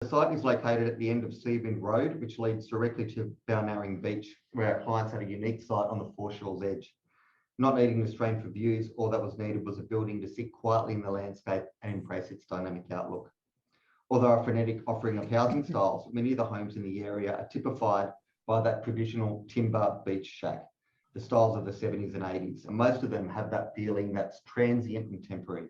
The site is located at the end of Seawind Road, which leads directly to Balnarring Beach, where our clients had a unique site on the foreshore's edge. Not needing to strain for views, all that was needed was a building to sit quietly in the landscape and embrace its dynamic outlook. Although a frenetic offering of housing styles, many of the homes in the area are typified by that traditional timber beach shack, the styles of the 70s and 80s, and most of them have that feeling that's transient and temporary.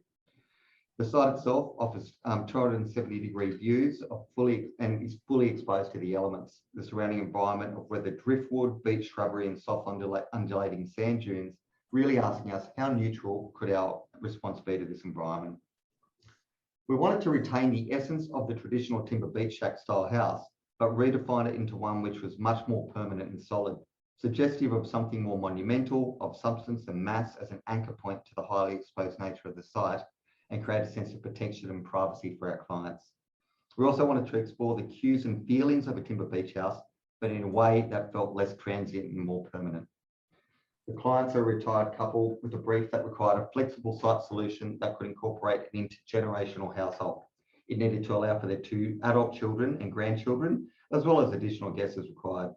The site itself offers 270-degree views of is fully exposed to the elements, the surrounding environment of weathered driftwood, beach shrubbery, and soft undulating sand dunes, really asking us how neutral could our response be to this environment. We wanted to retain the essence of the traditional timber beach shack style house, but redefine it into one which was much more permanent and solid, suggestive of something more monumental, of substance and mass as an anchor point to the highly exposed nature of the site, and create a sense of protection and privacy for our clients. We also wanted to explore the cues and feelings of a timber beach house, but in a way that felt less transient and more permanent. The clients are a retired couple with a brief that required a flexible site solution that could incorporate an intergenerational household. It needed to allow for their 2 adult children and grandchildren, as well as additional guests as required.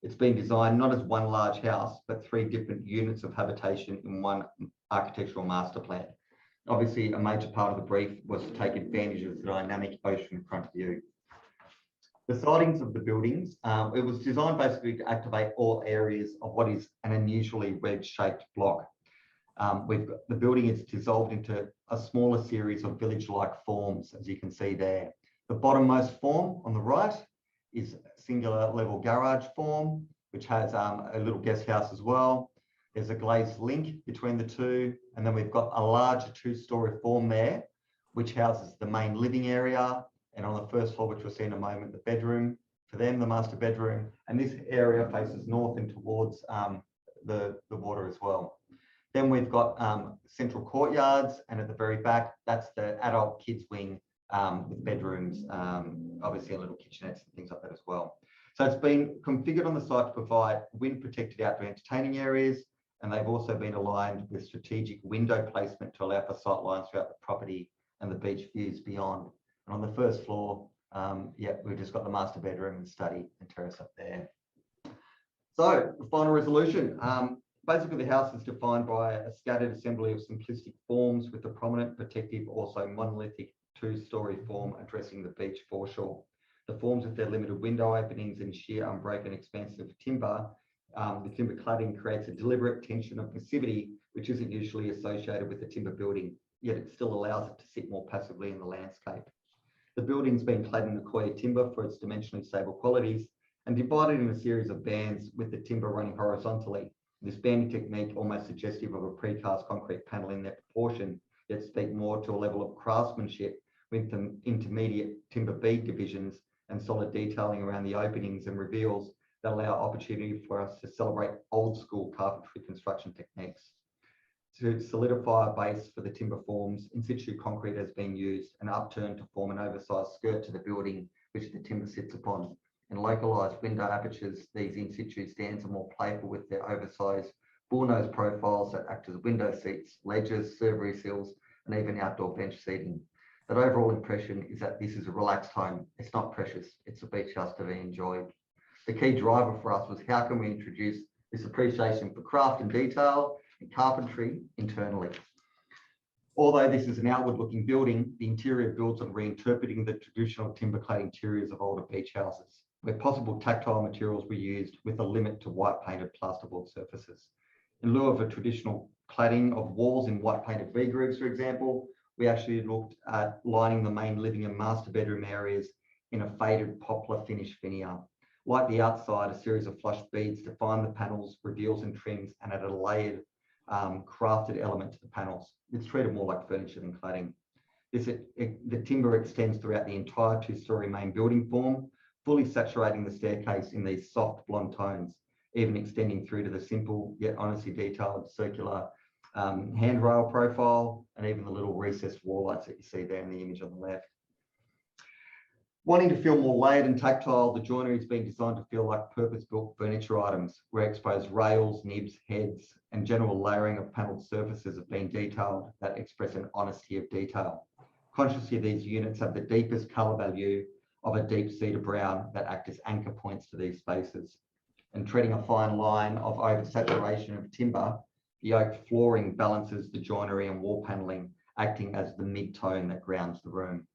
It's been designed not as one large house, but 3 different units of habitation in one architectural master plan. Obviously, a major part of the brief was to take advantage of the dynamic oceanfront view. The sidings of the buildings, it was designed basically to activate all areas of what is an unusually wedge-shaped block. The building is dissolved into a smaller series of village-like forms, as you can see there. The bottommost form on the right is a singular level garage form, which has a little guest house as well. There's a glazed link between the two, and then we've got a larger 2-story form there, which houses the main living area, and on the first floor, which we'll see in a moment, the bedroom for them, the master bedroom, and this area faces north and towards the water as well. Then we've got central courtyards, and at the very back, that's the adult kids wing with bedrooms, obviously a little kitchenettes and things like that as well. So it's been configured on the site to provide wind-protected outdoor entertaining areas, and they've also been aligned with strategic window placement to allow for sight lines throughout the property and the beach views beyond. And on the first floor, we've just got the master bedroom and study and terrace up there. So the final resolution. Basically, the house is defined by a scattered assembly of simplistic forms with a prominent, protective, also monolithic 2-story form addressing the beach foreshore. The forms with their limited window openings and sheer unbroken expanse of timber, the timber cladding creates a deliberate tension of passivity, which isn't usually associated with the timber building, yet it still allows it to sit more passively in the landscape. The building's been clad in Accoya timber for its dimensionally stable qualities and divided in a series of bands with the timber running horizontally. This banding technique, almost suggestive of a precast concrete panel in their proportion, yet speak more to a level of craftsmanship with the intermediate timber bead divisions and solid detailing around the openings and reveals that allow opportunity for us to celebrate old school carpentry construction techniques. To solidify a base for the timber forms, in situ concrete has been used and upturned to form an oversized skirt to the building, which the timber sits upon. In localized window apertures, these in situ stands are more playful with their oversized bullnose profiles that act as window seats, ledges, servery sills, and even outdoor bench seating. That overall impression is that this is a relaxed home. It's not precious. It's a beach house to be enjoyed. The key driver for us was how can we introduce this appreciation for craft and detail and carpentry internally. Although this is an outward-looking building, the interior builds on reinterpreting the traditional timber-clad interiors of older beach houses, where possible tactile materials were used with a limit to white-painted plasterboard surfaces. In lieu of a traditional cladding of walls in white-painted V-grooves, for example, we actually looked at lining the main living and master bedroom areas in a faded poplar finish veneer. Like the outside, a series of flush beads define the panels, reveals and trims, and add a layered crafted element to the panels. It's treated more like furniture than cladding. The timber extends throughout the entire 2-story main building form, fully saturating the staircase in these soft blonde tones, even extending through to the simple yet honestly detailed circular handrail profile and even the little recessed wall lights that you see there in the image on the left. Wanting to feel more layered and tactile, the joinery has been designed to feel like purpose-built furniture items, where exposed rails, nibs, heads, and general layering of panelled surfaces have been detailed that express an honesty of detail. Consciously, these units have the deepest colour value of a deep cedar brown that act as anchor points to these spaces. And treading a fine line of oversaturation of timber, the oak flooring balances the joinery and wall panelling, acting as the mid-tone that grounds the room.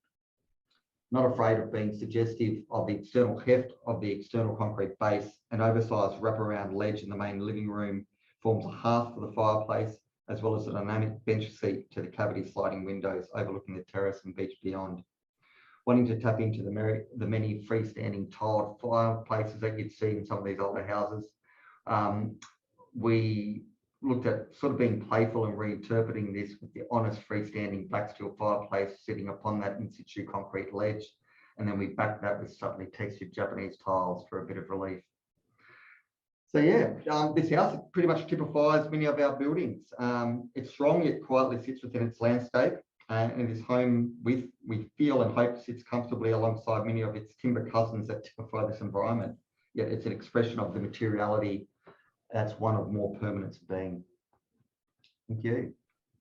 Not afraid of being suggestive of the external heft of the external concrete base, an oversized wraparound ledge in the main living room forms a hearth for the fireplace, as well as a dynamic bench seat to the cavity sliding windows overlooking the terrace and beach beyond. Wanting to tap into the many freestanding tiled fireplaces that you'd see in some of these older houses, we looked at sort of being playful and reinterpreting this with the honest freestanding black steel fireplace sitting upon that in situ concrete ledge. And then we backed that with subtly textured Japanese tiles for a bit of relief. So yeah, this house pretty much typifies many of our buildings. It's strong, yet quietly sits within its landscape. And this home, we feel and hope, sits comfortably alongside many of its timber cousins that typify this environment. Yet it's an expression of the materiality that's one of more permanence being. Thank you.